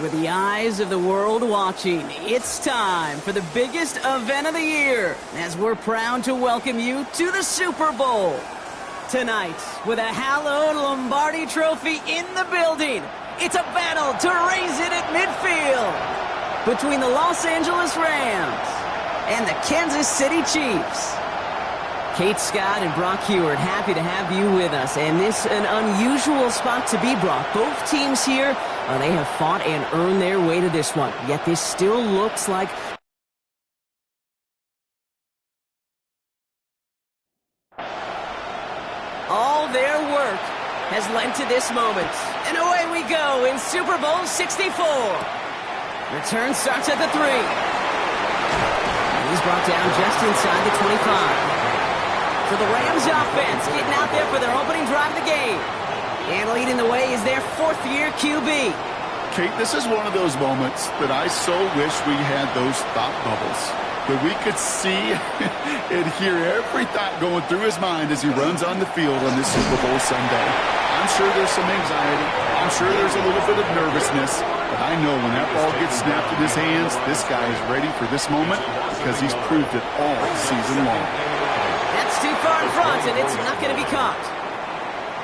With the eyes of the world watching, it's time for the biggest event of the year, as we're proud to welcome you to the Super Bowl. Tonight, with a hallowed Lombardi trophy in the building, it's a battle to raise it at midfield between the Los Angeles Rams and the Kansas City Chiefs. Kate Scott and Brock Huard, happy to have you with us. And this an unusual spot to be, Brock. Both teams here, they have fought and earned their way to this one. Yet this still looks like all their work has led to this moment. And away we go in Super Bowl 64. Return starts at the 3. And he's brought down just inside the 25. So the Rams offense getting out there for their opening drive of the game. And leading the way is their fourth-year QB. Kate, this is one of those moments that I so wish we had those thought bubbles. That we could see and hear every thought going through his mind as he runs on the field on this Super Bowl Sunday. I'm sure there's some anxiety. I'm sure there's a little bit of nervousness. But I know when that ball gets snapped in his hands, this guy is ready for this moment because he's proved it all season long. That's too far in front, and it's not going to be caught.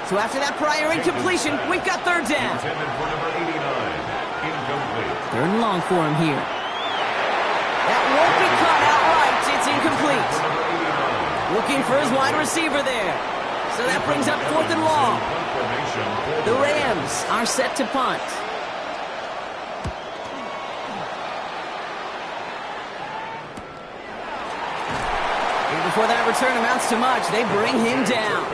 So after that prior incompletion, we've got third down. Third and long for him here. That won't be caught outright. It's incomplete. Looking for his wide receiver there. So that brings up fourth and long. The Rams are set to punt. Before that return amounts to much, they bring him down.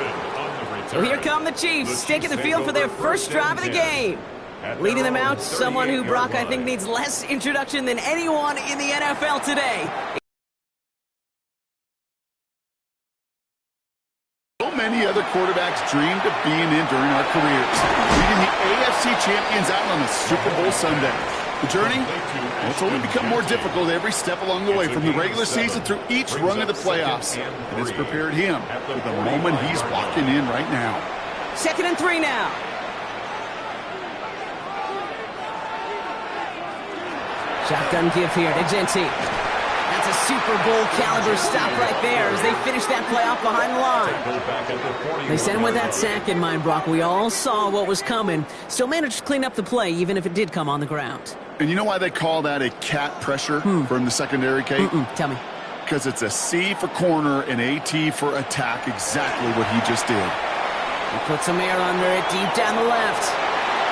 So here come the Chiefs, taking the field for their first drive of the game. Leading them out, someone who, Brock, I think needs less introduction than anyone in the NFL today. So many other quarterbacks dreamed of being in during our careers, leading the AFC champions out on a Super Bowl Sunday. The journey, well, it's only become more difficult every step along the way, from the regular season through each rung of the playoffs. And it's prepared him for the moment he's walking in right now. 2nd and 3 now. Shotgun give here to Genty. That's a Super Bowl caliber stop right there as they finish that play off behind the line. They sent him with that sack in mind, Brock. We all saw what was coming. Still managed to clean up the play, even if it did come on the ground. And you know why they call that a cat pressure from the secondary, Kate? Tell me. Because it's a C for corner and a T for attack, exactly what he just did. He put some air under it, deep down the left.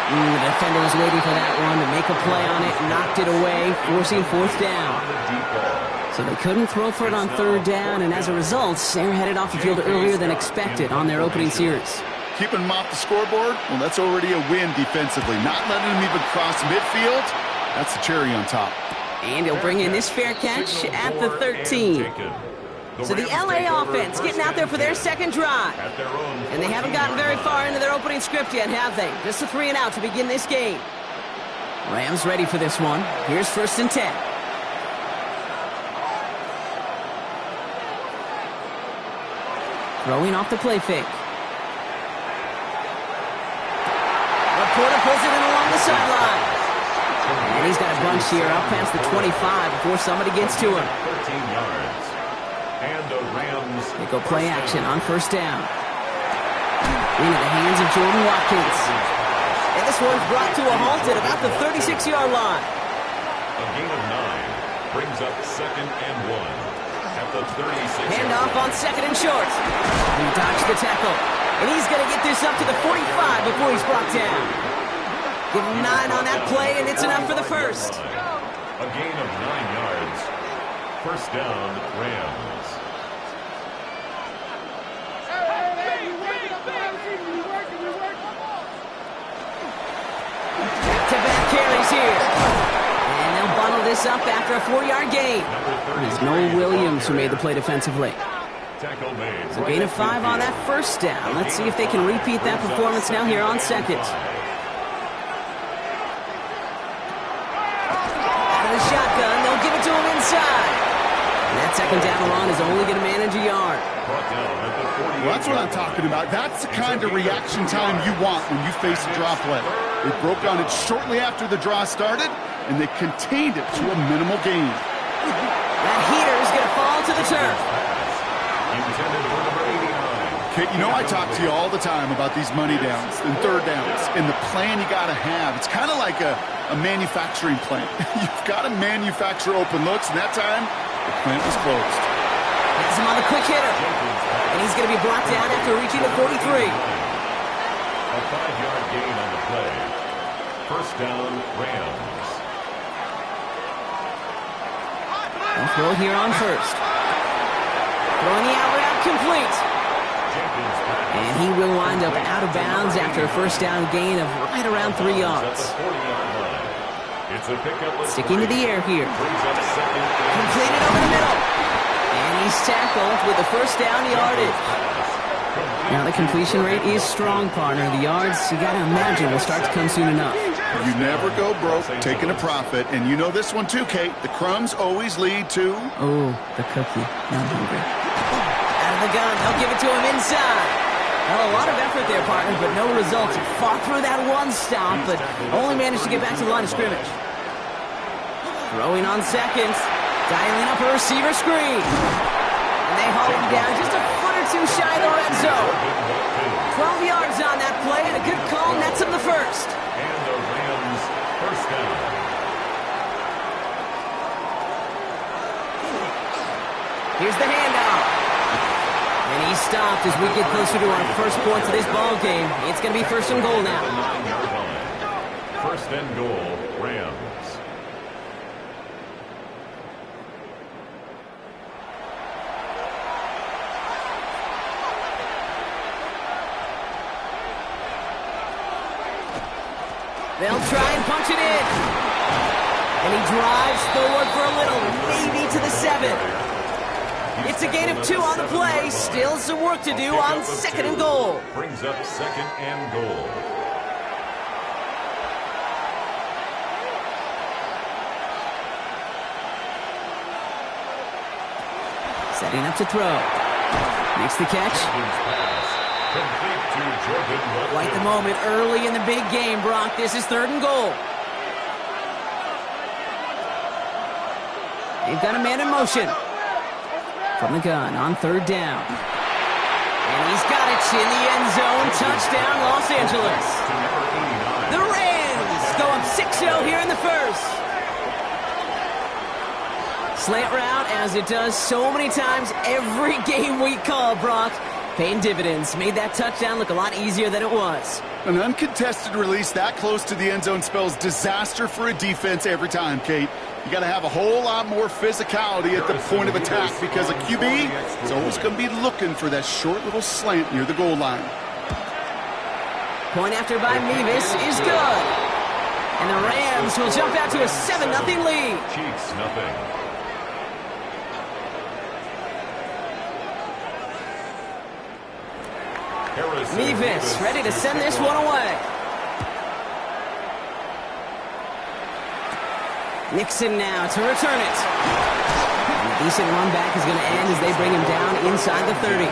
The defender was waiting for that one to make a play on it, knocked it away, forcing fourth down. So they couldn't throw for it on third down, and as a result, they're headed off the field earlier than expected on their opening series. Keeping him off the scoreboard, well, that's already a win defensively. Not letting him even cross midfield, that's the cherry on top. And he'll bring in this fair catch at the 13. So the LA offense getting out there for their second drive. And they haven't gotten very far into their opening script yet, have they? Just a 3 and out to begin this game. Rams ready for this one. Here's 1st and 10. Throwing off the play fake. Laporta pulls it in along the sideline. And he's got a bunch here up past the 25 before somebody gets to him. 13 yards. And the Rams. They go play action on 1st down. Into the hands of Jordan Watkins. And this one's brought to a halt at about the 36-yard line. A gain of 9 brings up 2nd and 1. At the 36. Handoff on 2nd and short. He dodged the tackle. And he's going to get this up to the 45 before he's brought down. Give him 9 on that play, and it's enough for the first. A gain of 9 yards. 1st down, Rams. Back-to-back carries here. And they'll bundle this up after a 4-yard gain. It's Noel Williams who made the play defensively. So gain of 5 on that 1st down. Let's see if they can repeat that performance now here on 2nd. Out of the shotgun, they'll give it to him inside. And that That second down run is only going to manage a yard. Brought down at the 48. Well, that's what I'm talking about. That's the kind of reaction time you want when you face a draw play. They broke on it shortly after the draw started, and they contained it to a minimal gain. That heater is going to fall to the turf. Intended for number 89. Kate, you know I talk to you all the time about these money downs and third downs and the plan you got to have. It's kind of like a manufacturing plant. You've got to manufacture open looks, and that time, the plant was closed. Has him on the quick hitter. And he's going to be brought down after reaching the 43. A 5-yard gain on the play. First down, Rams. They'll throw here on first. Throwing the out route complete. And he will wind up out of bounds after a first down gain of right around 3 yards. Sticking to the air here. Completed over the middle. And he's tackled with the first down yardage. Now the completion rate is strong, partner. The yards, you got to imagine, will start to come soon enough. You never go broke taking a profit, and you know this one too, Kate. The crumbs always lead to... Oh, the cookie. Now I'm hungry. Out of the gun, they'll give it to him inside. Well, a lot of effort there, partner, but no results. He fought through that one stop, but only managed to get back to the line of scrimmage. Throwing on second. Dialing up a receiver screen. And they haul him down just a foot or two shy of the red zone. 12 yards on that play, and a good call nets him the first. And the Rams first down. Here's the handoff. And he stopped as we get closer to our first points of this ball game. It's going to be first and goal now. 9-yard line. First and goal, Rams. They'll try and punch it in. And he drives forward for a little, maybe to the 7. It's a gain of 2 on the play. Still some work to do on second and goal. Brings up second and goal. Setting up to throw. Makes the catch. Complete to Jordan Love. Like the moment early in the big game, Brock. This is third and goal. They've got a man in motion. From the gun on third down. And he's got it in the end zone. Touchdown, Los Angeles. The Rams go up 6-0 here in the first. Slant route, as it does so many times every game we call, Brock. Paying dividends. Made that touchdown look a lot easier than it was. An uncontested release that close to the end zone spells disaster for a defense every time, Kate. You got to have a whole lot more physicality at the point of attack because a QB is always going to be looking for that short little slant near the goal line. Point after by Mevis is good. And the Rams will jump out to a 7-0 lead. Chiefs, nothing. Mevis ready to send this one away. Nixon now to return it. And a decent run back is going to end as they bring him down inside the 30.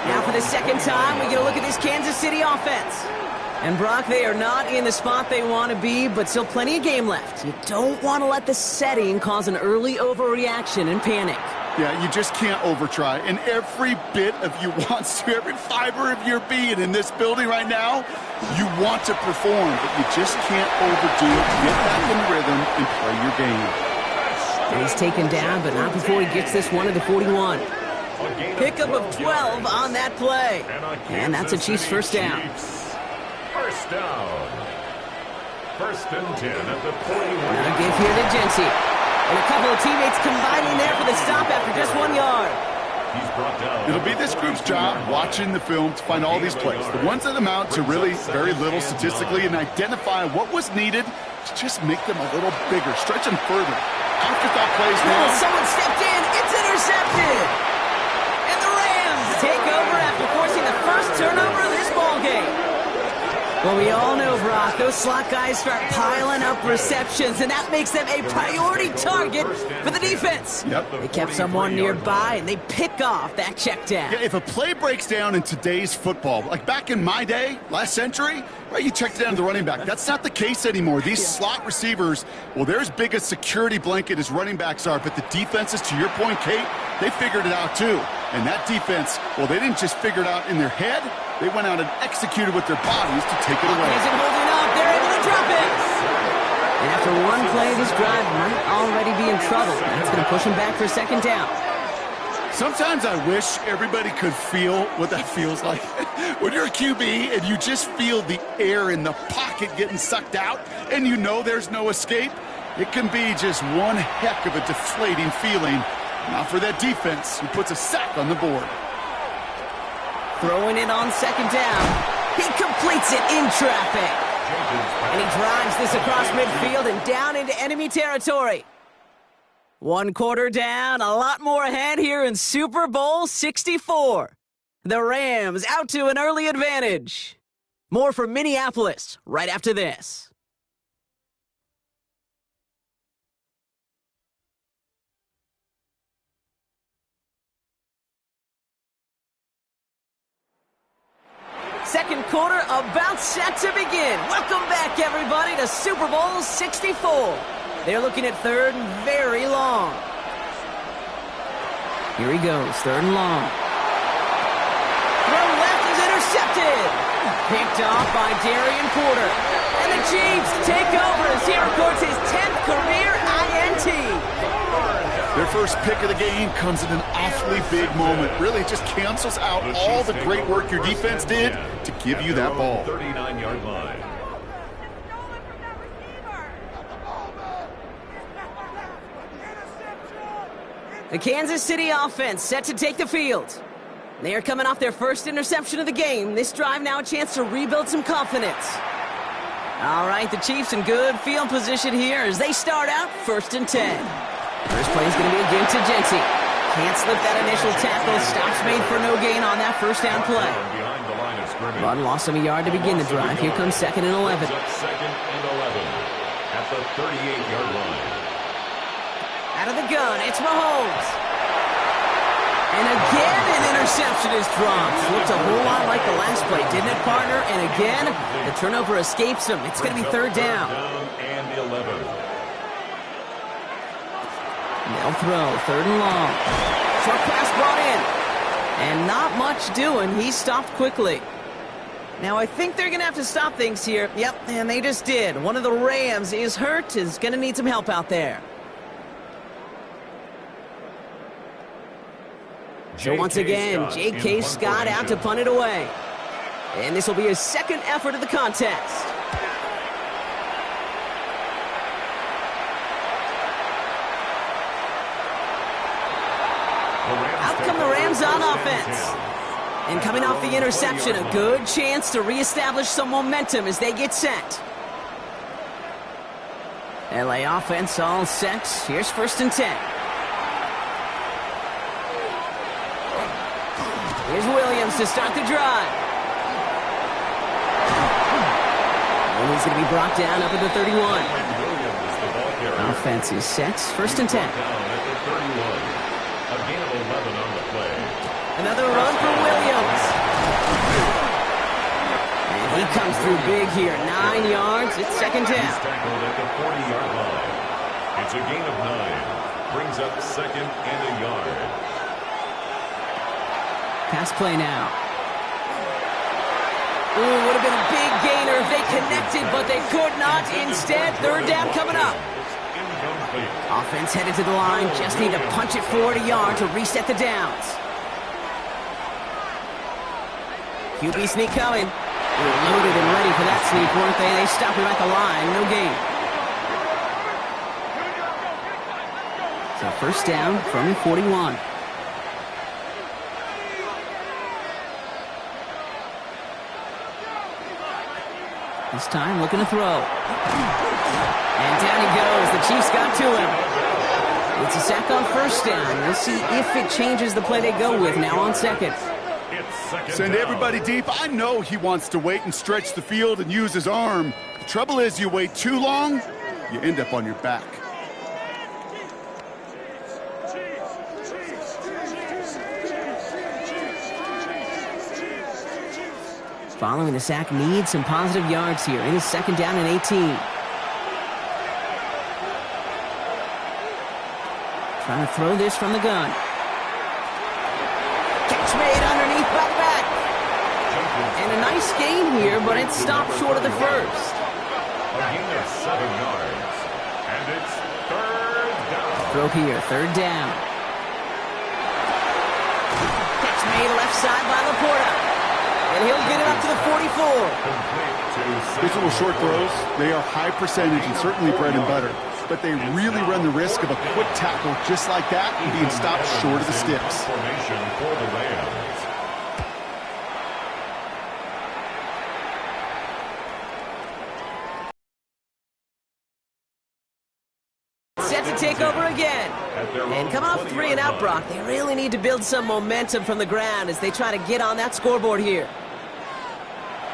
Now for the second time, we get a look at this Kansas City offense. And Brock, they are not in the spot they want to be, but still plenty of game left. You don't want to let the setting cause an early overreaction and panic. Yeah, you just can't overtry. And every bit of you wants to, every fiber of your being in this building right now, you want to perform, but you just can't overdo it. Get back in rhythm and play your game. And he's taken down, but not before he gets this one to the 41. Pickup of 12 on that play. And that's a Chiefs first down. First down. First and 10 at the 41. Another give here to Jency. And a couple of teammates combining there for the stop after just 1 yard. He's brought down. It'll be this group's job watching the film to find all these plays. The ones that amount to really very little statistically and identify what was needed to just make them a little bigger, stretch them further. Afterthought plays now. Someone stepped in. It's intercepted. And the Rams take over after forcing the first turnover of this ball game. Well, we all know, Brock, those slot guys start piling up receptions, and that makes them a priority target for the defense. Yep. They kept someone nearby, and they pick off that check down. Yeah, if a play breaks down in today's football, like back in my day, last century, right, you checked it down to the running back. That's not the case anymore. These slot receivers, well, they're as big a security blanket as running backs are, but the defenses, to your point, Kate, they figured it out too. And that defense, well, they didn't just figure it out in their head. They went out and executed with their bodies to take it away. Isn't holding up. They're able to drop it. And after one play, this drive might already be in trouble. That's going to push him back for a second down. Sometimes I wish everybody could feel what that feels like. When you're a QB and you just feel the air in the pocket getting sucked out and you know there's no escape, it can be just one heck of a deflating feeling. Not for that defense who puts a sack on the board. Throwing it on second down. He completes it in traffic. And he drives this across midfield and down into enemy territory. One quarter down, a lot more ahead here in Super Bowl 64. The Rams out to an early advantage. More from Minneapolis right after this. Second quarter about set to begin. Welcome back, everybody, to Super Bowl 64. They're looking at third and very long. Here he goes, third and long. Throw left is intercepted. Picked off by Darian Porter. And the Chiefs take over as he records his 10th career INT. Their first pick of the game comes at an awfully big moment. Really, it just cancels out all the great work your defense did to give you that ball. 39-yard line. The Kansas City offense set to take the field. They are coming off their first interception of the game. This drive now a chance to rebuild some confidence. All right, the Chiefs in good field position here as they start out 1st and 10. First play is going to be against Genty. Can't slip that initial tackle. Stops made for no gain on that first down play. Run lost him a yard to begin the drive. Here comes 2nd and 11. Second and 11 at the 38-yard line. Out of the gun, it's Mahomes. And again, an interception is dropped. Looked a whole lot like the last play, didn't it, partner? And again, the turnover escapes him. It's going to be 3rd down. And 11. They'll throw, 3rd and long. Short pass brought in. And not much doing. He stopped quickly. Now, I think they're going to have to stop things here. Yep, and they just did. One of the Rams is hurt, is going to need some help out there. So once again, J.K. Scott out to punt it away. And this will be his second effort of the contest. Out come the Rams on offense. And coming off the interception, a good chance to reestablish some momentum as they get set. LA offense all set. Here's 1st and 10. Here's Williams to start the drive. And he's going to be brought down up at the 31. Offense is set. 1st and 10. Another run for Williams. And he comes through big here. 9 yards. It's 2nd down. He's tackled at the 40-yard line. It's a gain of 9. Brings up 2nd and a yard. Pass play now. Ooh, would have been a big gainer if they connected, but they could not. Instead, 3rd down coming up. Offense headed to the line. Just need to punch it forward a yard to reset the downs. QB sneak coming. They were loaded and ready for that sneak, weren't they? They stopped him at the line. No gain. So 1st down from the 41. This time looking to throw. And down he goes. The Chiefs got to him. It's a sack on 1st down. We'll see if it changes the play they go with now on 2nd. It's second Send down. everybody deep. I know he wants to wait and stretch the field and use his arm. The trouble is, you wait too long, you end up on your back. Following the sack needs some positive yards here. It is second down and 18. Trying to throw this from the gun. Catch made underneath by the back. And a nice gain here, but it stopped short of the first. A gain of 7 yards. And it's third down. Throw here, third down. Catch made left side by Laporta. And he'll get it up to the 44. These little short throws, they are high percentage and certainly bread and butter. But they really run the risk of a quick tackle just like that and being stopped short of the sticks. Formation for the Rams. Set to take over again. And coming off 3 and out, Brock, they really need to build some momentum from the ground as they try to get on that scoreboard here.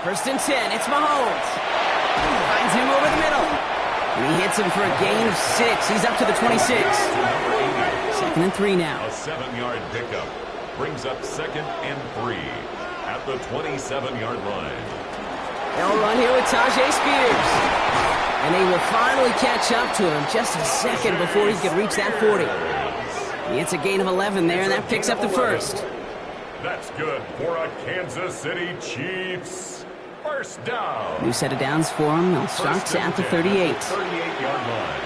First and 10, it's Mahomes. Finds him over the middle. And he hits him for a gain of 6. He's up to the 26. Second and 3 now. A 7-yard pickup brings up second and 3 at the 27-yard line. They'll run here with Tajay Spears. And they will finally catch up to him just a second before he could reach that 40. He hits a gain of 11 there, and that picks up the first. That's good for a Kansas City Chiefs. First down. New set of downs for him. They'll start at the 38. 38-yard line.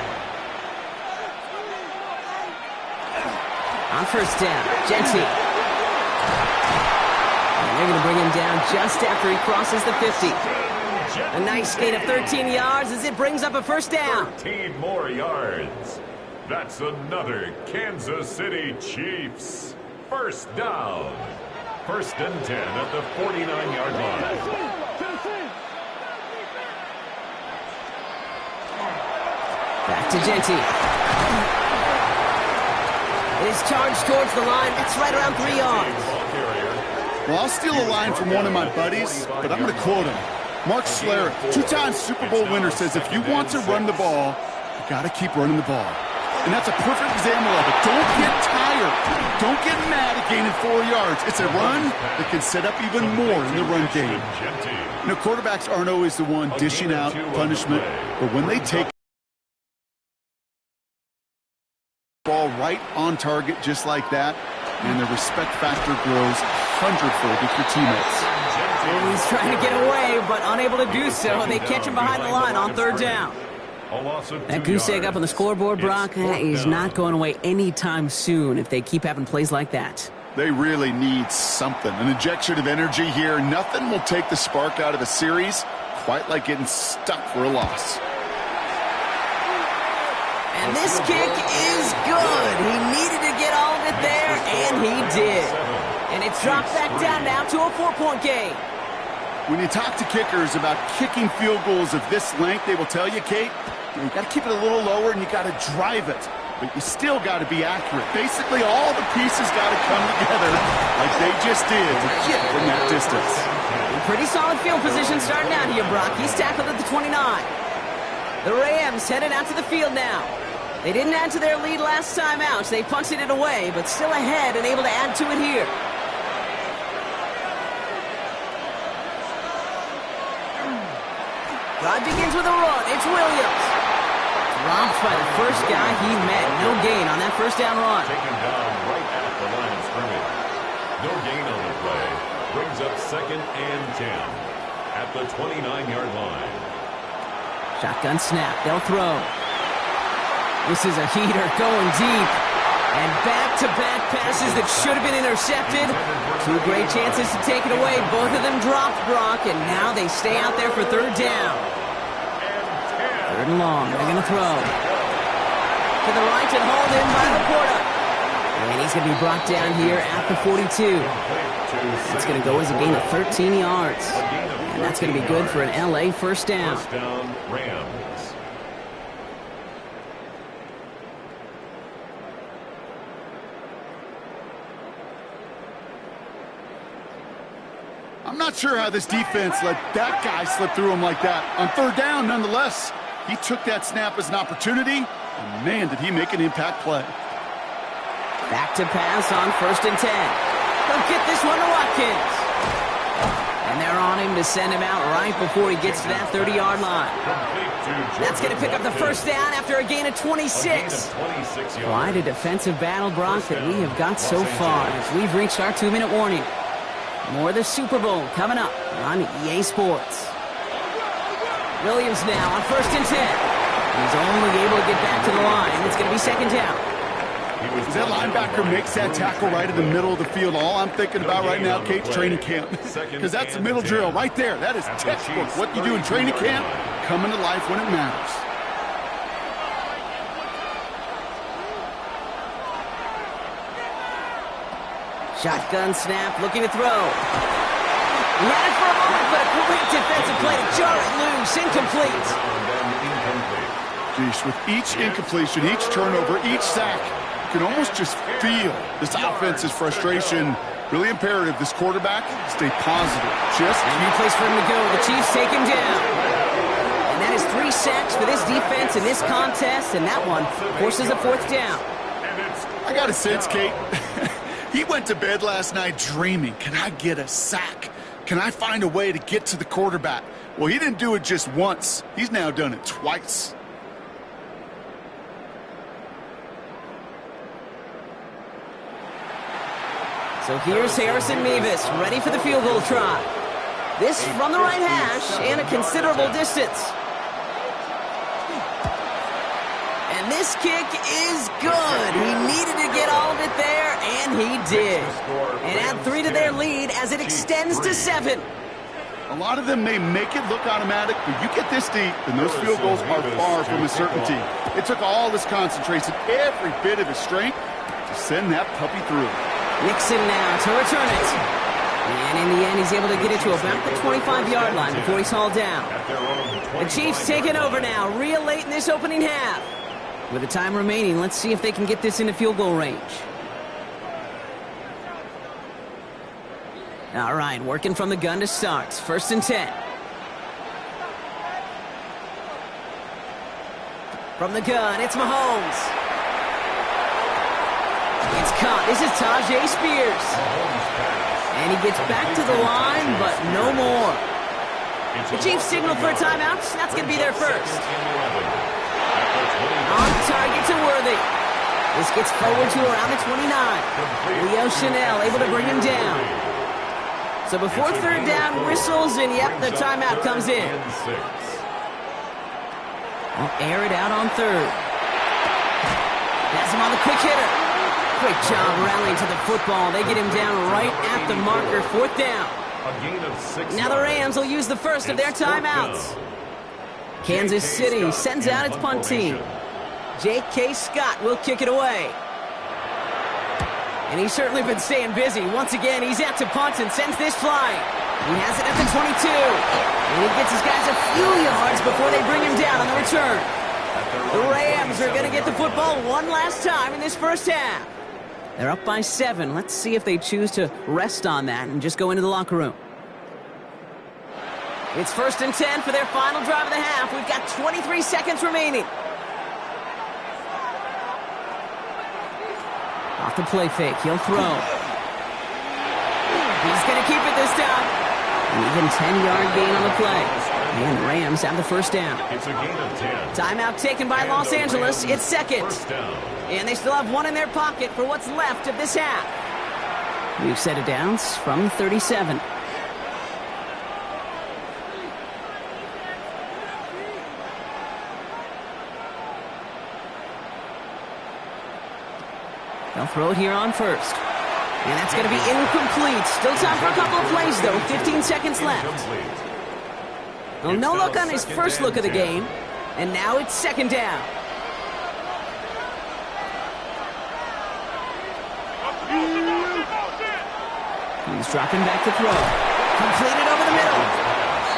On first down, Genty. And they're going to bring him down just after he crosses the 50. A nice gain of 13 yards as it brings up a first down. 13 more yards. That's another Kansas City Chiefs. First down. First and 10 at the 49-yard line. Back to Genty. It is charged towards the line. That's right around 3 yards. Well, I'll steal a line from one of my buddies, but I'm going to quote him. Mark Schlereth, 2-time Super Bowl winner, says if you want to run the ball, you got to keep running the ball. And that's a perfect example of it. Don't get tired. Don't get mad at gaining 4 yards. It's a run that can set up even more in the run game. You know, quarterbacks aren't always the one dishing out punishment, but when they take the ball right on target just like that, and the respect factor grows 100-fold with your teammates. And he's trying to get away, but unable to do so. They catch him behind the line on third down. That goose egg up on the scoreboard, Brock, is not going away anytime soon if they keep having plays like that. They really need something. An injection of energy here. Nothing will take the spark out of a series quite like getting stuck for a loss. And this kick is good. He needed to get all of it there, and he did. And it's dropped back down now to a 4-point game. When you talk to kickers about kicking field goals of this length, they will tell you, Kate, you got to keep it a little lower and you got to drive it. But you still got to be accurate. Basically, all the pieces got to come together like they just did to get from that distance. Pretty solid field position starting out here, Brock. He's tackled at the 29. The Rams headed out to the field now. They didn't add to their lead last time out. They punted it away, but still ahead and able to add to it here. Drive begins with a run. It's Williams. Dropped by the first guy he met. No gain on that first down run. Taken down right at the line of scrimmage. No gain on the play. Brings up second and 10 at the 29-yard line. Shotgun snap. They'll throw. This is a heater going deep. And back-to-back passes that should have been intercepted. 2 great chances to take it away. Both of them dropped, Brock, and now they stay out there for third down. Third and long. They're going to throw. To the right and hauled in by Laporta. And he's going to be brought down here at the 42. It's going to go as a gain of 13 yards. And that's going to be good for an LA first down. First down, Rams. I'm not sure how this defense let that guy slip through him like that. On third down, nonetheless, he took that snap as an opportunity, and man, did he make an impact play. Back to pass on 1st and 10. He'll get this one to Watkins. And they're on him to send him out right before he gets to that 30-yard line. That's going to pick up the first down after a gain of 26. Quite a defensive battle, Brock, that we have got so far as we've reached our 2-minute warning. More of the Super Bowl coming up on EA Sports. Williams now on 1st and 10. He's only able to get back to the line. It's going to be 2nd down. That linebacker makes that tackle right in the middle of the field. All I'm thinking about right now, Kate's training camp. Because that's the middle drill right there. That is textbook. What you do in training camp, coming to life when it matters. Shotgun snap, looking to throw. He had it for a moment, but a quick defensive play to jar it loose. Incomplete. Geez, with each incompletion, each turnover, each sack, you can almost just feel this offense's frustration. Really imperative, this quarterback, stay positive. Just a new place for him to go. The Chiefs take him down. And that is 3 sacks for this defense in this contest, and that one forces a 4th down. I got a sense, Kate. He went to bed last night dreaming, can I get a sack? Can I find a way to get to the quarterback? Well, he didn't do it just once. He's now done it twice. So here's Harrison Mevis, ready for the field goal try. This from the right hash and a considerable distance. And this kick is good. He needed to get all of it there, and he did. And add 3 to their lead as it extends to 7. A lot of them may make it look automatic, but you get this deep, and those field goals are far from a certainty. It took all his concentration, every bit of his strength, to send that puppy through. Nixon now to return it. And in the end, he's able to get it to about the 25-yard line before he's hauled down. The Chiefs taking over now, real late in this opening half. With the time remaining, let's see if they can get this into field goal range. All right, working from the gun to start. 1st and 10. From the gun, it's Mahomes. It's caught. This is Tyjae Spears. And he gets back to the line, but no more. The Chiefs signal for a timeout. That's going to be their first. On target to Worthy. This gets forward to around the 29. Leo Chanel able to bring him down. So before 3rd down whistles, and yep, the timeout comes in. We'll air it out on 3rd. Has him on the quick hitter. Great job rallying to the football. They get him down right at the marker. 4th down. Now the Rams will use the first of their timeouts. Kansas City sends out its punt team. J.K. Scott will kick it away. And he's certainly been staying busy. Once again, he's out to punt and sends this flying. He has it at the 22. And he gets his guys a few yards before they bring him down on the return. The Rams are going to get the football one last time in this first half. They're up by 7. Let's see if they choose to rest on that and just go into the locker room. It's 1st and 10 for their final drive of the half. We've got 23 seconds remaining. Off the play fake. He'll throw. He's going to keep it this time. Even 10-yard gain on the play. And the Rams have the first down. It's a gain of 10. Timeout taken by Los Angeles. It's 2nd. And they still have 1 in their pocket for what's left of this half. We've set it down from 37. They'll throw it here on 1st. And that's going to be incomplete. Still time for a couple of plays, though. 15 seconds left. Well, no look on his first look of the game. And now it's 2nd down. He's dropping back to throw. Completed over the middle.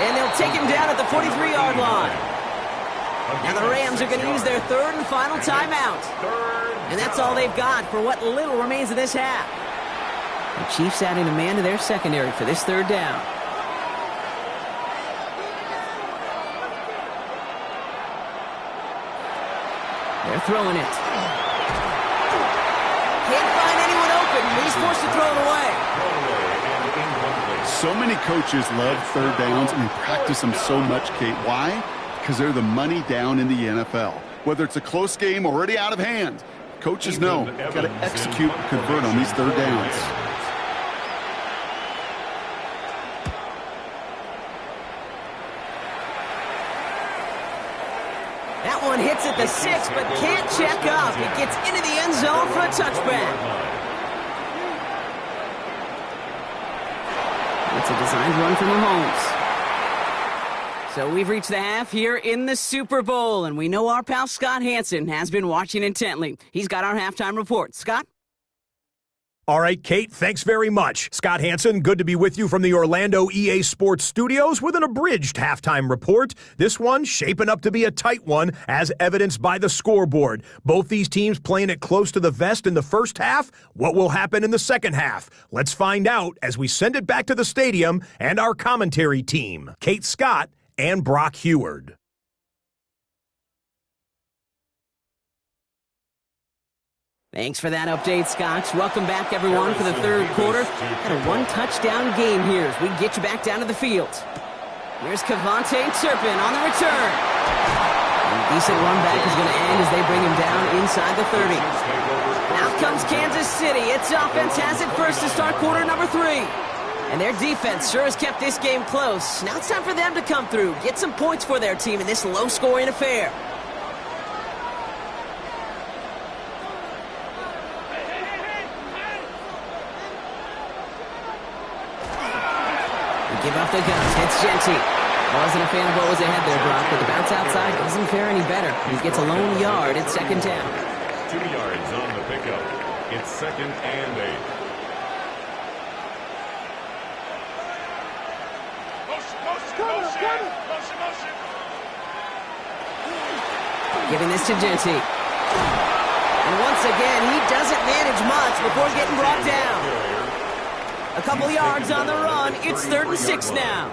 And they'll take him down at the 43-yard line. Now the Rams are going to use their 3rd and final timeout. And that's all they've got for what little remains of this half. The Chiefs adding a man to their secondary for this 3rd down. They're throwing it. Can't find anyone open. He's forced to throw it away. So many coaches love third downs, and they practice them so much, Kate. Why? Because they're the money down in the NFL. Whether it's a close game already out of hand, coaches know you've got to execute and convert on these third downs. That one hits at the 6, but can't check up. It gets into the end zone for a touchback. It's a designed run from Mahomes. So we've reached the half here in the Super Bowl, and we know our pal Scott Hanson has been watching intently. He's got our halftime report. Scott? All right, Kate, thanks very much. Scott Hanson, good to be with you from the Orlando EA Sports Studios with an abridged halftime report. This one shaping up to be a tight one, as evidenced by the scoreboard. Both these teams playing it close to the vest in the first half. What will happen in the second half? Let's find out as we send it back to the stadium and our commentary team, Kate Scott and Brock Heward. Thanks for that update, Scott. Welcome back, everyone, for the third quarter. Had a one-touchdown game here as we get you back down to the field. Here's Kevontae Turpin on the return. And a decent run back is going to end as they bring him down inside the 30. Out comes Kansas City. Its offense has it first to start quarter number 3. And their defense sure has kept this game close. Now it's time for them to come through, get some points for their team in this low-scoring affair. Give up the guns. It's Genty. Wasn't a fan of what was ahead there, Brock, but the bounce outside doesn't fare any better. He gets a lone yard at second down. 2 yards on the pickup. It's 2nd and 8. Giving this to Genty. And once again, he doesn't manage much before getting brought down. A couple yards on the run. It's 3rd and 6 now.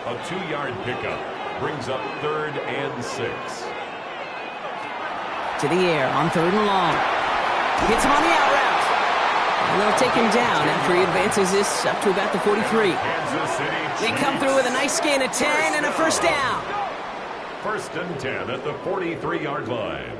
A 2-yard pickup brings up 3rd and 6. To the air on 3rd and long. Hits him on the out route. And they'll take him down after he advances this up to about the 43. They come through with a nice gain of 10 and a first down. 1st and 10 at the 43-yard line.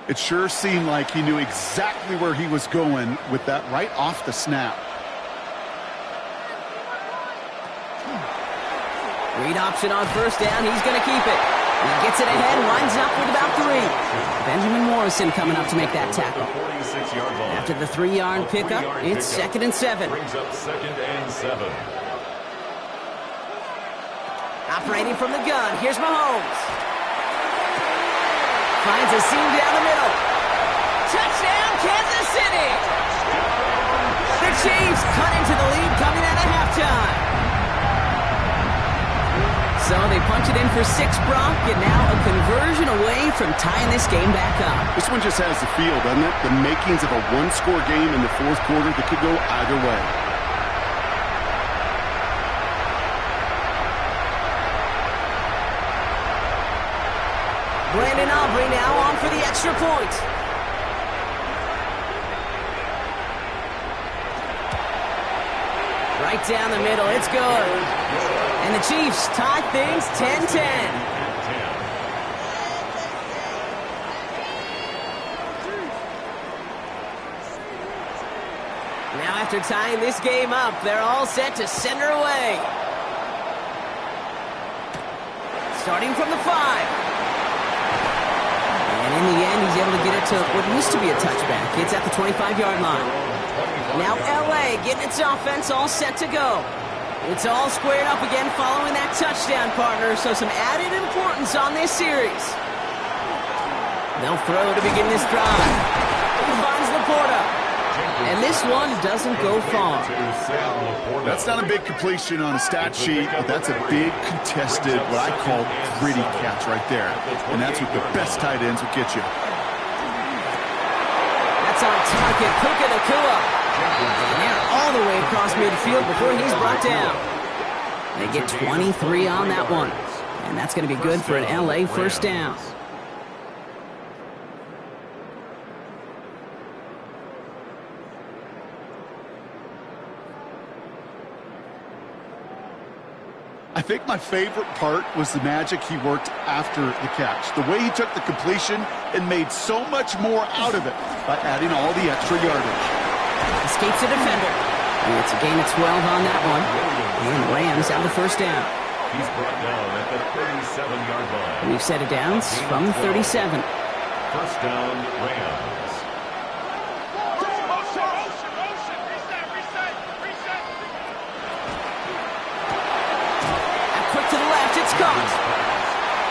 It sure seemed like he knew exactly where he was going with that right off the snap. Read option on first down. He's going to keep it. He gets it ahead, winds up with about 3. Benjamin Morrison coming up to make that tackle. After the 3-yard pickup, it's 2nd and 7. Brings up 2nd and 7. Operating from the gun, here's Mahomes. Finds a seam down the middle. Touchdown, Kansas City! The Chiefs cut into the lead coming out of halftime. So they punch it in for 6, Brock, and now a conversion away from tying this game back up. This one just has the feel, doesn't it? The makings of a one-score game in the 4th quarter that could go either way. Brandon Aubrey now on for the extra point. Right down the middle, it's good. And the Chiefs tie things 10-10. Now after tying this game up, they're all set to send her away. Starting from the 5. And in the end, he's able to get it to what used to be a touchback. It's at the 25-yard line. Now L.A. getting its offense all set to go. It's all squared up again following that touchdown, partner, so some added importance on this series. They'll throw to begin this drive. He finds Laporta. And this one doesn't go far. That's not a big completion on a stat sheet, but that's a big contested, what I call gritty catch right there. And that's what the best tight ends will get you. That's on target. Puka Nacua. And they're all the way across midfield before he's brought down. They get 23 on that one. And that's going to be good for an LA first down. I think my favorite part was the magic he worked after the catch. The way he took the completion and made so much more out of it by adding all the extra yardage. Escapes a defender. And it's a gain of 12 on that one. And Rams have the first down. He's brought down at the 37-yard line. We've set it down from 37. First down, Rams. Quick to the left, it's caught.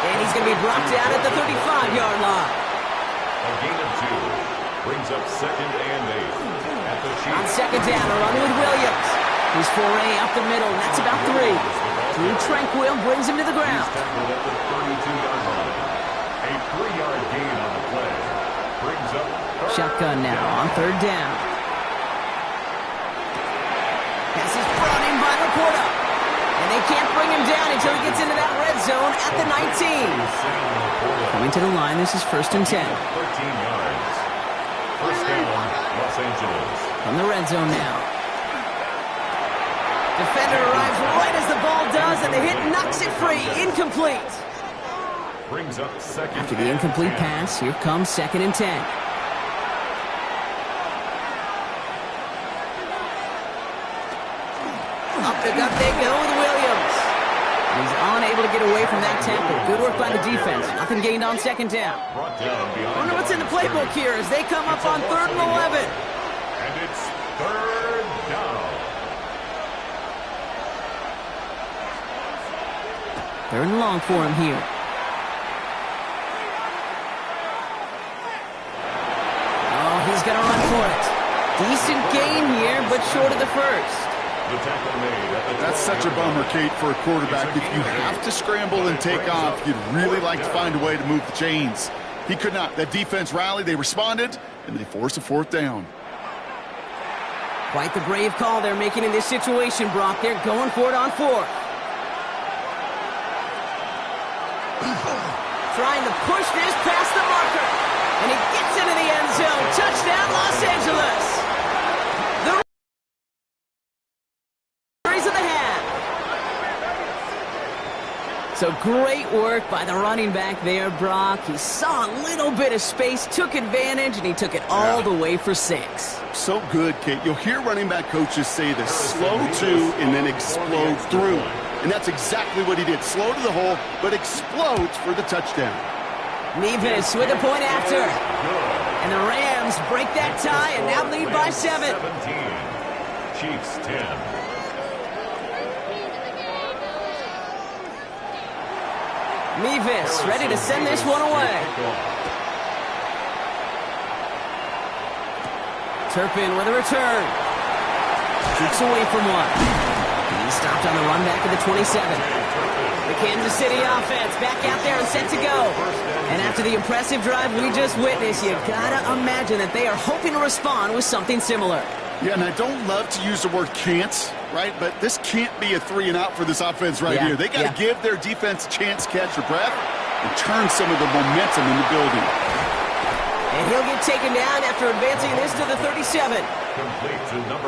And he's going to be brought down at the 35-yard line. A gain of 2 brings up 2nd and 8 at the Chiefs. On second down, a run with Williams. He's foray up the middle, and that's about 3. Drew Tranquill brings him to the ground. He's tackled at the 32-yard line. A 3-yard gain on the play brings up Shotgun now on third down. Pass is brought in by Laporta. And they can't bring him down until he gets into that red zone at the 19. Coming to the line, this is 1st and 10. 13 yards. First down, Los Angeles. From the red zone now. Defender arrives right as the ball does, and the hit knocks it free. Incomplete. Brings up 2nd. After the incomplete pass, here comes 2nd and 10. Up they go with Williams. He's unable to get away from that tackle. Good work by the defense. Nothing gained on second down. Brought down I wonder what's in the playbook here as they come up on 3rd and 11. And it's 3rd down. 3rd and long for him here. Oh, he's going to run for it. Decent gain here, but short of the first. The tackle made at the That's such a bummer, Kate, for a quarterback. If you have to scramble and take off, you'd really like to find a way to move the chains. He could not. That defense rallied, they responded, and they forced a 4th down. Quite the brave call they're making in this situation, Brock. They're going for it on 4th. Trying to push this past the marker. And he gets into the end zone. Touchdown, Los Angeles. The raise of the hand. So great work by the running back there, Brock. He saw a little bit of space, took advantage, and he took it all the way for 6. So good, Kate. You'll hear running back coaches say this: slow to and then explode through. And that's exactly what he did. Slow to the hole, but explodes for the touchdown. Nevis with a point after. And the Rams break that tie and now lead by 7. 17. Chiefs 10. Nevis ready to send this one away. Turpin with a return. Keeps away from one. He's stopped on the run back of the 27. The Kansas City offense back out there and set to go. And after the impressive drive we just witnessed, you've got to imagine that they are hoping to respond with something similar. Yeah, and I don't love to use the word can't, right? But this can't be a 3-and-out for this offense right here. They got to give their defense a chance to catch their breath and turn some of the momentum in the building. And he'll get taken down after advancing this to the 37.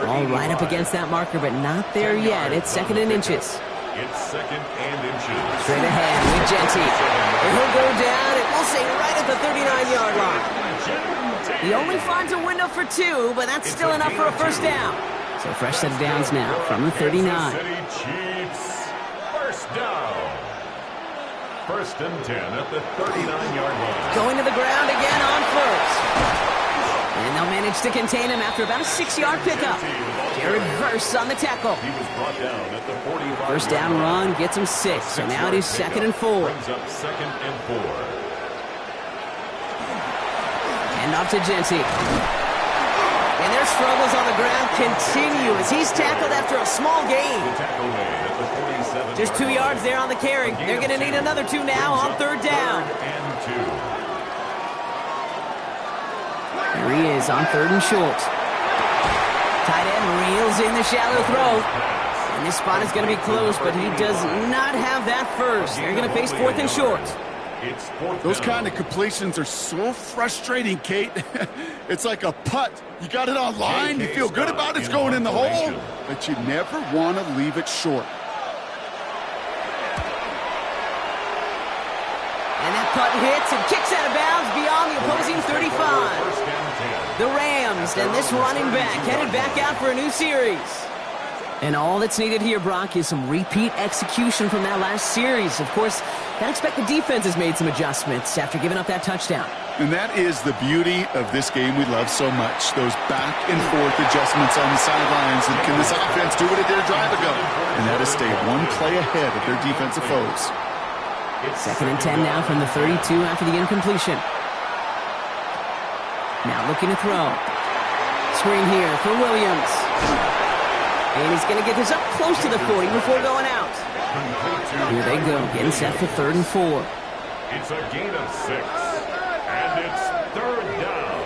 All right up against that marker, but not there yet. It's 2nd and inches. It's 2nd and inches. Straight ahead with Genty. And he'll go down, and we'll say right at the 39-yard line. He only finds a window for 2, but that's still enough for a first down. So fresh set of downs now from the 39. Kansas City Chiefs, first down. 1st and 10 at the 39-yard line. Going to the ground again on 1st. And they'll manage to contain him after about a 6-yard pickup. Jared Verse on the tackle. He was brought down at the 45. First down run gets him 6, so now it is 2nd and 4. Brings up 2nd and 4. And off to Genty. And their struggles on the ground continue as he's tackled after a small gain. The tackle made at the 47. Just 2 yards there on the carry. They're going to need another 2 now on 3rd down. And 2. There he is on 3rd and short. Tight end reels in the shallow throw. And this spot is going to be close, but he does not have that first. They're going to face 4th and short. It's 4th Those down. kind of completions are so frustrating, Kate. It's like a putt. You got it on line, you feel good about it's going in the hole, but you never want to leave it short. And that putt hits and kicks out of bounds beyond the opposing 35. First and 10. The Rams and this running back headed back out for a new series. And all that's needed here, Brock, is some repeat execution from that last series. Of course, gotta expect the defense has made some adjustments after giving up that touchdown. And that is the beauty of this game we love so much. Those back and forth adjustments on the sidelines. And can this offense do what it did a drive ago? And that is stay one play ahead of their defensive foes. 2nd and 10 now from the 32 after the incompletion. Now looking to throw. Screen here for Williams. And he's going to get this up close to the 40 before going out. Here they go, getting set for 3rd and 4. It's a gain of 6. And it's 3rd down.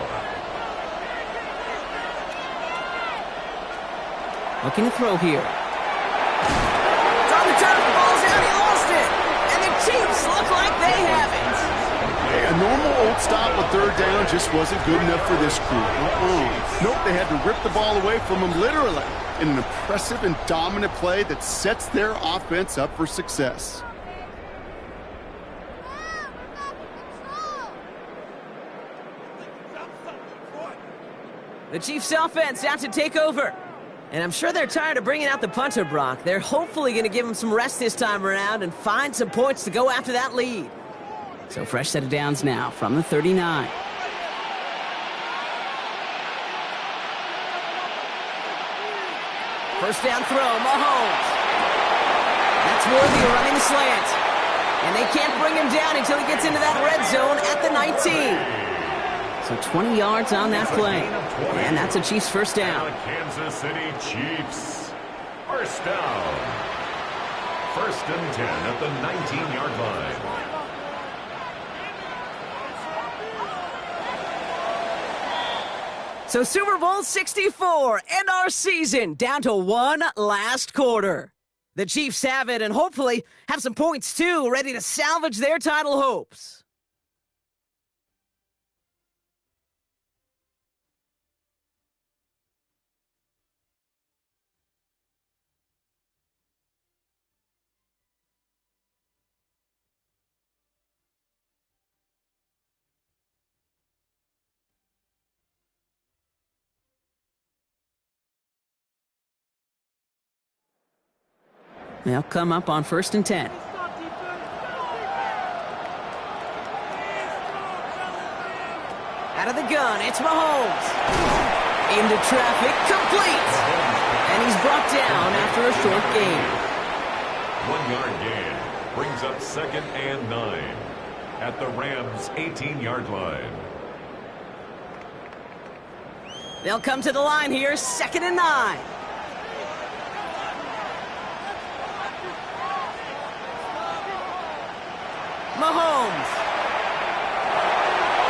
Looking to throw here. It's on the turf, ball's out, he lost it. And the Chiefs look like they have it. Hey, a normal old stop with 3rd down just wasn't good enough for this crew. Nope, they had to rip the ball away from them literally in an impressive and dominant play that sets their offense up for success. The Chiefs offense out to take over. And I'm sure they're tired of bringing out the punter, Brock. They're hopefully going to give him some rest this time around and find some points to go after that lead. So fresh set of downs now from the 39. First down throw, Mahomes. That's worthy of running the slant. And they can't bring him down until he gets into that red zone at the 19. So 20 yards on that play. And that's a Chiefs first down. The Kansas City Chiefs. First down. 1st and 10 at the 19-yard line. So Super Bowl 64 and our season down to one last quarter. The Chiefs have it and hopefully have some points too, ready to salvage their title hopes. They'll come up on 1st and 10. Out of the gun, it's Mahomes. Into traffic, complete. And he's brought down after a short gain. 1-yard gain brings up 2nd and 9 at the Rams' 18-yard line. They'll come to the line here, 2nd and 9. Mahomes.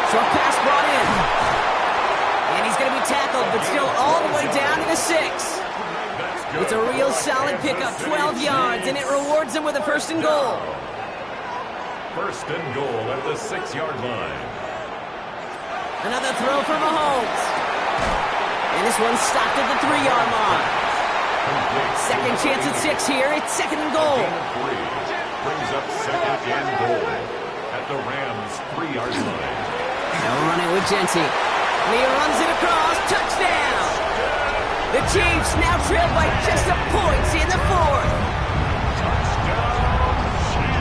Short pass brought in. And he's going to be tackled, but still all the way down to the 6. It's a real solid pickup, 12 yards, and it rewards him with a 1st and goal. 1st and goal at the 6-yard line. Another throw for Mahomes. And this one's stopped at the 3-yard line. Second chance at 6 here. It's 2nd and goal. Gain of 3 brings up 2nd and goal at the Rams' 3-yard line. They'll run it with Genty. And he runs it across. Touchdown! The Chiefs now trail by just a point in the 4th.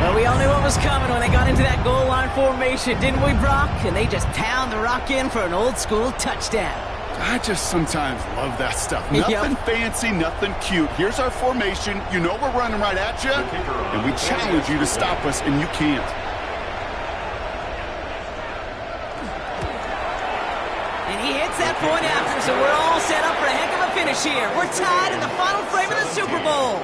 Well, we all knew what was coming when they got into that goal line formation, didn't we, Brock? And they just pound the rock in for an old-school touchdown. I just sometimes love that stuff. Nothing fancy, nothing cute. Here's our formation. You know we're running right at you, and we challenge you to stop us, and you can't. And he hits that point after, so we're all set up for a heck of a finish here. We're tied in the final frame of the Super Bowl.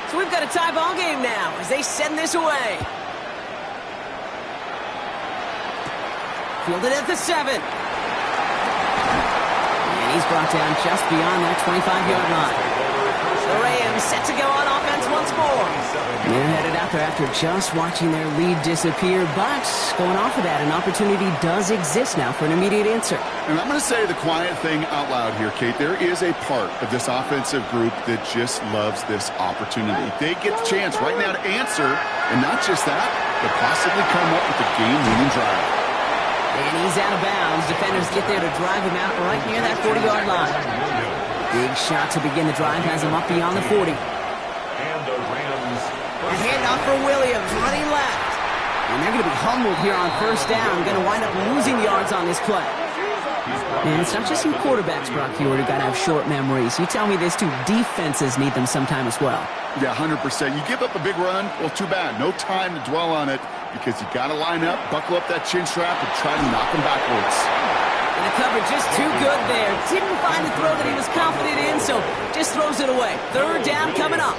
So we've got a tie ball game now as they send this away. Fielded at the 7. And he's brought down just beyond that 25-yard line. The Rams set to go on offense once more. And they're headed out there after just watching their lead disappear. But going off of that, an opportunity does exist now for an immediate answer. And I'm going to say the quiet thing out loud here, Kate. There is a part of this offensive group that just loves this opportunity. They get the chance right now to answer, and not just that, but possibly come up with a game-winning drive. And he's out of bounds. Defenders get there to drive him out right near that 40-yard line. Big shot to begin the drive has him up beyond the 40. And the Rams. A handoff for Williams, running left. And they're going to be humbled here on first down. Going to wind up losing yards on this play. And it's not just some quarterbacks, Brock Huard, who got to have short memories. You tell me this too, defenses need them sometime as well. Yeah, 100%. You give up a big run, well, too bad. No time to dwell on it because you got to line up, buckle up that chin strap, and try to knock them backwards. And the coverage just too good there. Didn't find the throw that he was confident in, so just throws it away. Third down coming up.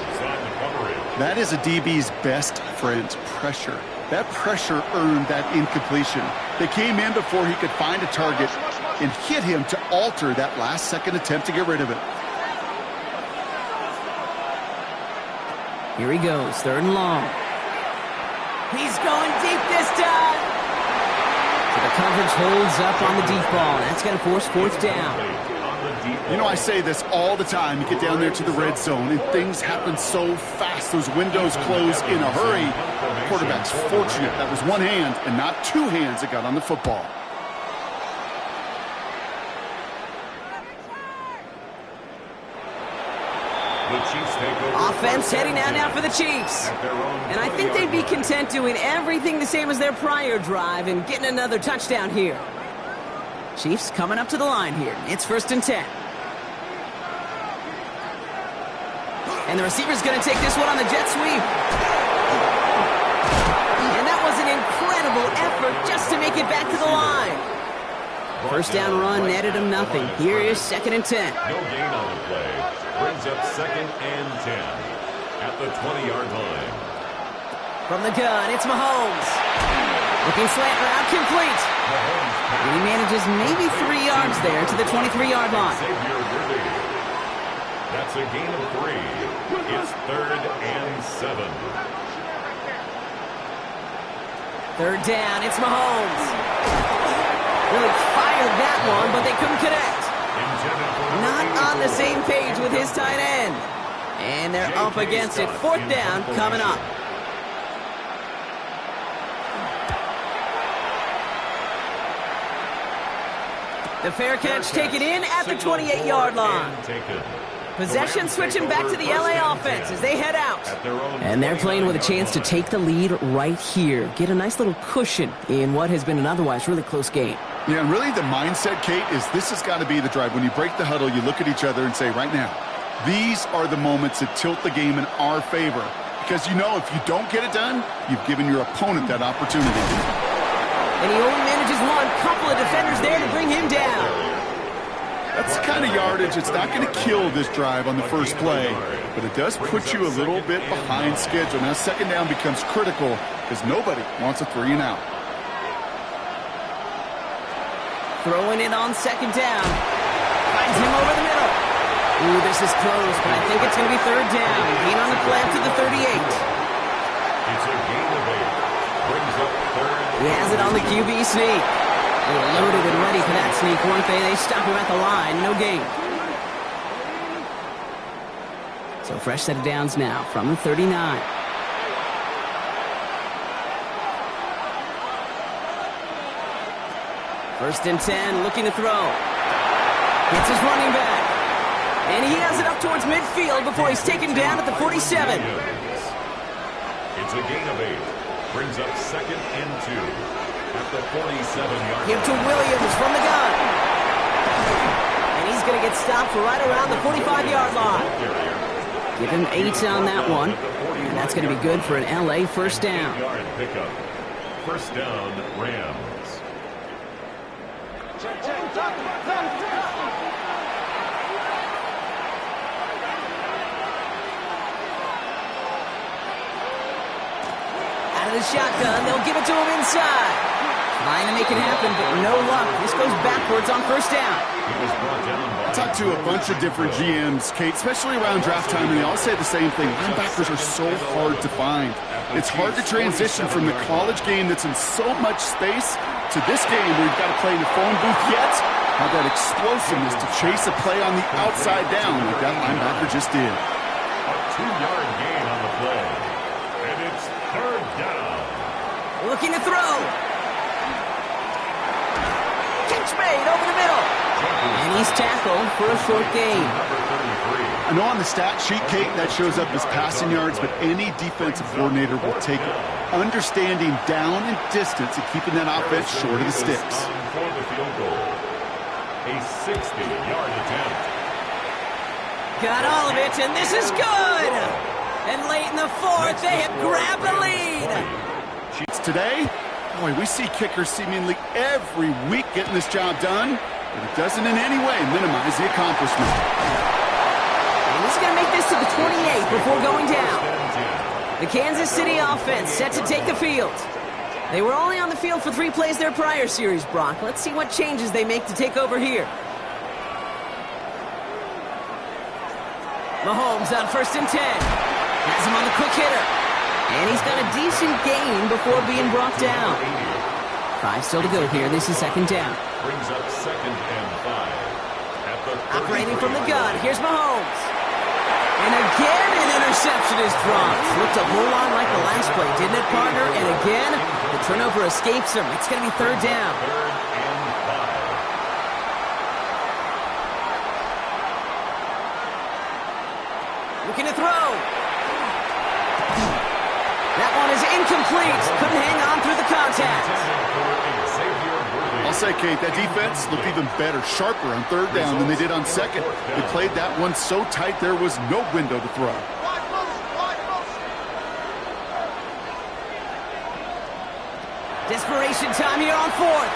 That is a DB's best friend, pressure. That pressure earned that incompletion. They came in before he could find a target and hit him to alter that last-second attempt to get rid of it. Here he goes, third and long. He's going deep this time. So the coverage holds up on the deep ball. That's going to force fourth down. You know, I say this all the time. You get down there to the red zone, and things happen so fast. Those windows close in a hurry. Quarterback's fortunate. That was one hand and not two hands that got on the football. Offense heading out now for the Chiefs. And I think they'd be content doing everything the same as their prior drive and getting another touchdown here. Chiefs coming up to the line here. It's 1st and 10. And the receiver's going to take this one on the jet sweep. And that was an incredible effort just to make it back to the line. First down run netted him nothing. Here is 2nd and 10. No gain on the play. Brings up 2nd and 10 at the 20-yard line. From the gun, it's Mahomes. Looking slant route complete. And he manages maybe 3 yards there to the 23-yard line. That's a gain of 3. It's 3rd and 7. Third down, it's Mahomes. Really fired that one, but they couldn't connect. Not on the same page with his tight end. And they're up against it. 4th down coming up. The fair catch taken in at the 28-yard line. Possession switching back to the LA offense as they head out. And they're playing with a chance to take the lead right here. Get a nice little cushion in what has been an otherwise really close game. Yeah, and really the mindset, Kate, is this has got to be the drive. When you break the huddle, you look at each other and say, right now, these are the moments that tilt the game in our favor. Because you know if you don't get it done, you've given your opponent that opportunity. And he only manages one. Couple of defenders there to bring him down. That's the kind of yardage. It's not going to kill this drive on the first play, but it does put you a little bit behind schedule. Now, 2nd down becomes critical because nobody wants a 3 and out. Throwing it on 2nd down. Finds him over the middle. Ooh, this is close, but I think it's going to be 3rd down. Gain on the play up to the 38. It's a gain of 8. Brings up 3rd. He has it on the QB sneak. They were loaded and ready for that sneak, weren't they? They stop him at the line. No gain. So fresh set of downs now from the 39. First and 10, looking to throw. Gets his running back. And he has it up towards midfield before he's taken down at the 47. It's a gain of 8. Brings up 2nd and 2 at the 47-yard line. Give to Williams from the gun. And he's going to get stopped right around the 45-yard line. Give him 8 on that one. And that's going to be good for an LA first down. Pickup. First down, Rams. Out of the shotgun, they'll give it to him inside. Trying to make it happen, but no luck. This goes backwards on first down. I talked to a bunch of different GMs, Kate, especially around draft time, and they all say the same thing. Linebackers are so hard to find. It's hard to transition from the college game that's in so much space to this game where you've got to play in the phone booth yet have that explosiveness to chase a play on the outside down like that linebacker just did. A 2-yard gain on the play. And it's third down. Looking to throw. Catch made over the middle. And he's tackled for a short gain. I know on the stat sheet, Kate, that shows up as passing yards, but any defensive coordinator will take it. Understanding down and distance and keeping that offense short of the sticks. For the field goal. A 60-yard attempt. Got all of it, and this is good. And late in the fourth, they have grabbed the lead. Today, boy, we see kickers seemingly every week getting this job done, but it doesn't in any way minimize the accomplishment. And he's going to make this to the 28 before going down. The Kansas City offense set to take the field. They were only on the field for 3 plays their prior series, Brock. Let's see what changes they make to take over here. Mahomes on first and 10. Has him on the quick hitter. And he's got a decent gain before being brought down. 5 still to go here. This is second down. Brings up second and 5. At the operating from the gun. Here's Mahomes. And again, an interception is dropped. Looked a whole lot like the last play, didn't it, partner? And again, the turnover escapes him. It's going to be third down. Third and 5. Looking to throw. That one is incomplete. Couldn't hang on through the contact. I'll say, Kate, that defense looked even better, sharper on third down than they did on second. They played that one so tight there was no window to throw. Desperation time here on fourth.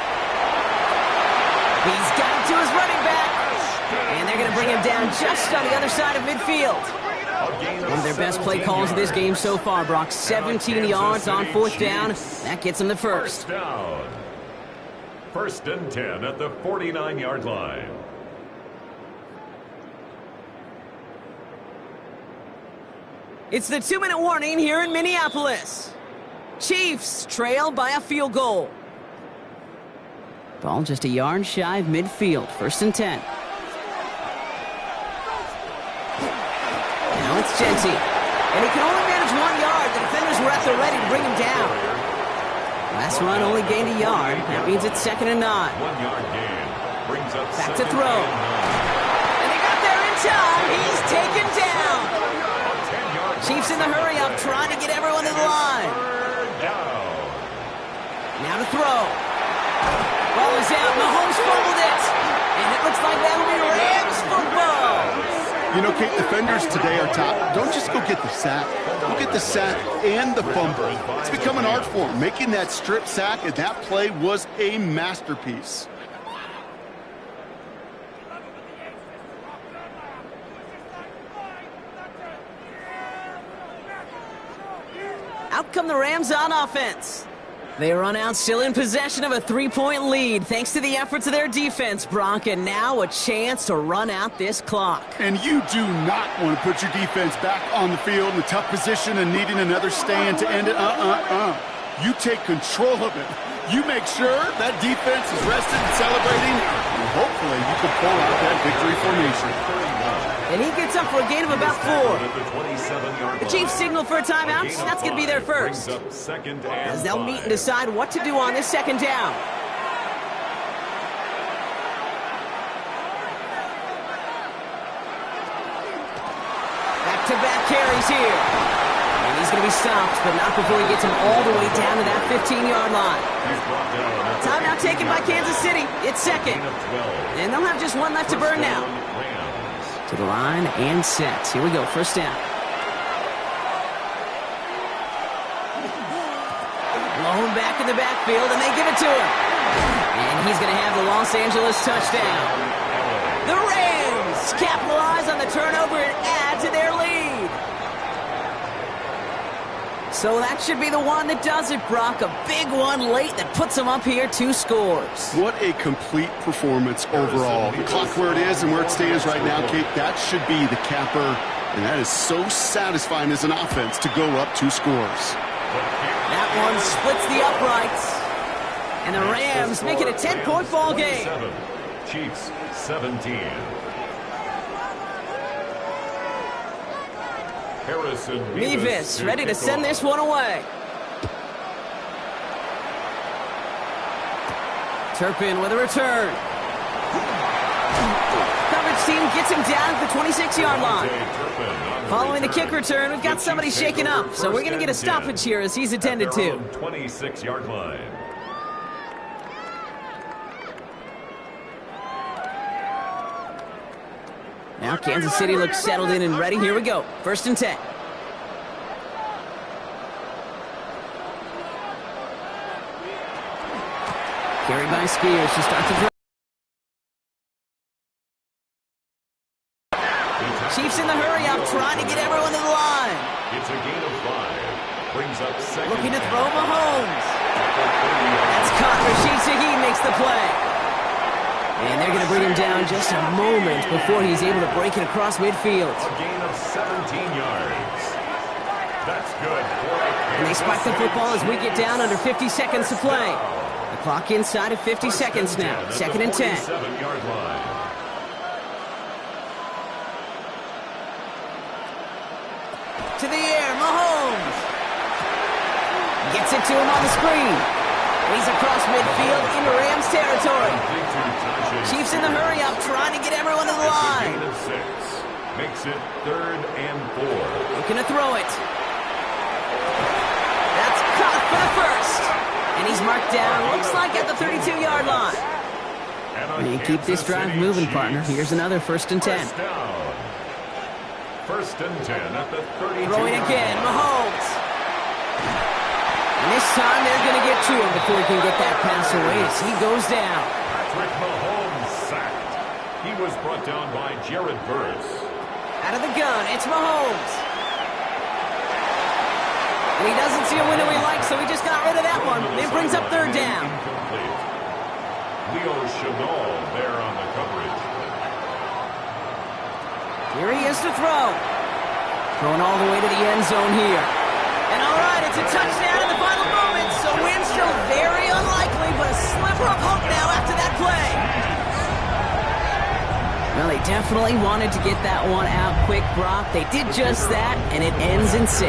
He's got it to his running back. And they're going to bring him down just on the other side of midfield. One of their best play calls of this game so far, Brock. 17 yards on fourth down. That gets them the first. Down. First and 10 at the 49-yard line. It's the 2-minute warning here in Minneapolis. Chiefs trail by a field goal. Ball just a yard shy of midfield. First and 10. Now it's Genty. And he can only manage 1 yard. The defenders were at the ready to bring him down. Last run only gained a yard. That means it's second and 9. 1 yard gain. Brings up back to throw. And he got there in time. He's taken down. Chiefs in the hurry up, trying to get everyone to the line. Now to throw. Ball is out. Mahomes fumbled it. And it looks like that'll be Rams football. You know, Kate, defenders today are top. Don't just go get the sack. Go get the sack and the fumble. It's become an art form. Making that strip sack, and that play was a masterpiece. Out come the Rams on offense. They run out still in possession of a 3-point lead thanks to the efforts of their defense, Brock, and now a chance to run out this clock. And you do not want to put your defense back on the field in a tough position and needing another stand to end it. You take control of it. You make sure that defense is rested and celebrating, and hopefully you can pull out that victory formation. And he gets up for a gain of about 4. The Chiefs signal for a timeout. That's going to be their first. As they'll meet and decide what to do on this second down. Back-to-back carries here. And he's going to be stopped, but not before he gets him all the way down to that 15-yard line. Timeout taken by Kansas City. It's second. And they'll have just one left to burn now. To the line and set. Here we go, first down. Blown back in the backfield, and they give it to him. And he's going to have the Los Angeles touchdown. The Rams capitalize on the turnover and add to their lead. So that should be the one that does it, Brock. A big one late that puts them up here 2 scores. What a complete performance overall. The clock where it is and where it stands right now, Kate, that should be the capper. And that is so satisfying as an offense to go up 2 scores. That one splits the uprights. And the Rams make it a 10-point ball game. Chiefs 17. Harrison Mevis ready to send this one away. Turpin with a return. Coverage team gets him down at the 26-yard line. Following the kick return, we've got somebody shaken up, so we're going to get a stoppage here as he's attended to. 26-yard line. Now Kansas City looks settled in and ready. Here we go. 1st and 10. Carried by Spears to start the drive. Chiefs in the hurry up, trying to get everyone to the line. It's a gain of 5. Brings up 2nd. Looking to throw Mahomes. That's caught. Rashid Shaheed makes the play. And they're going to bring him down just a moment before he's able to break it across midfield. A gain of 17 yards. That's good. And they spike the football as we get down under 50 seconds to play. The clock inside of 50 seconds now. 2nd and 10. 47-yard line. To the air, Mahomes. Gets it to him on the screen. He's across midfield into Rams territory. Chiefs in the hurry up, trying to get everyone to the line. Makes it 3rd and 4. Looking to throw it. That's caught for the first. And he's marked down, looks like at the 32-yard line. And you keep this drive moving, partner. Here's another 1st and 10. 1st and 10 at the 32. Throwing again, Mahomes. And this time they're going to get to him before he can get that pass away as he goes down. Patrick Mahomes sacked. He was brought down by Jared Verse. Out of the gun, it's Mahomes. And he doesn't see a window he likes, so he just got rid of that one. It brings up 3rd down. Incomplete. Leo Chenal there on the coverage. Here he is to throw. Throwing all the way to the end zone here. And all right, it's a touchdown in the final moments, so win still very unlikely, but a sliver of hope now after that play. Well, they definitely wanted to get that one out quick, Brock. They did just that, and it ends in 6.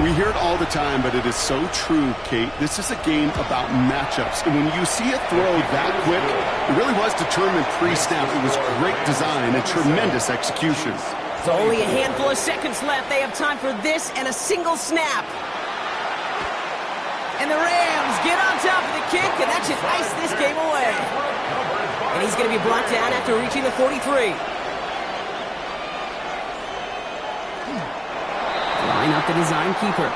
We hear it all the time, but it is so true, Kate. This is a game about matchups. And when you see a throw that quick, it really was determined pre-snap. It was great design and tremendous execution. There's only a handful of seconds left. They have time for this and a single snap. And the Rams get on top of the kick, and that should ice this game away. And he's going to be brought down after reaching the 43. Line up the design keeper.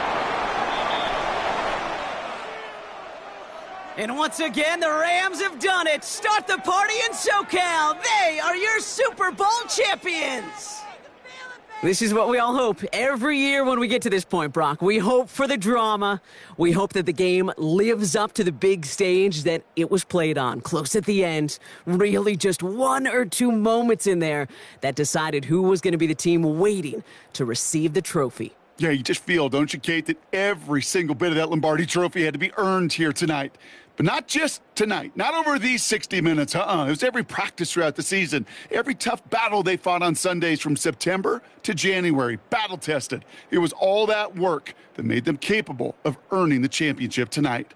And once again, the Rams have done it. Start the party in SoCal. They are your Super Bowl champions. This is what we all hope every year when we get to this point, Brock. We hope for the drama. We hope that the game lives up to the big stage that it was played on. Close at the end. Really just 1 or 2 moments in there that decided who was going to be the team waiting to receive the trophy. Yeah, you just feel, don't you, Kate, that every single bit of that Lombardi trophy had to be earned here tonight. But not just tonight, not over these 60 minutes. It was every practice throughout the season, every tough battle they fought on Sundays from September to January, battle-tested. It was all that work that made them capable of earning the championship tonight.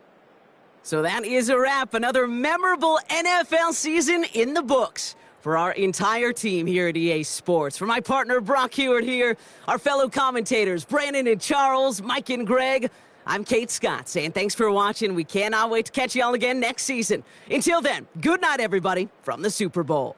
So that is a wrap. Another memorable NFL season in the books for our entire team here at EA Sports. For my partner, Brock Hewitt here, our fellow commentators, Brandon and Charles, Mike and Greg, I'm Kate Scott saying thanks for watching. We cannot wait to catch you all again next season. Until then, good night, everybody, from the Super Bowl.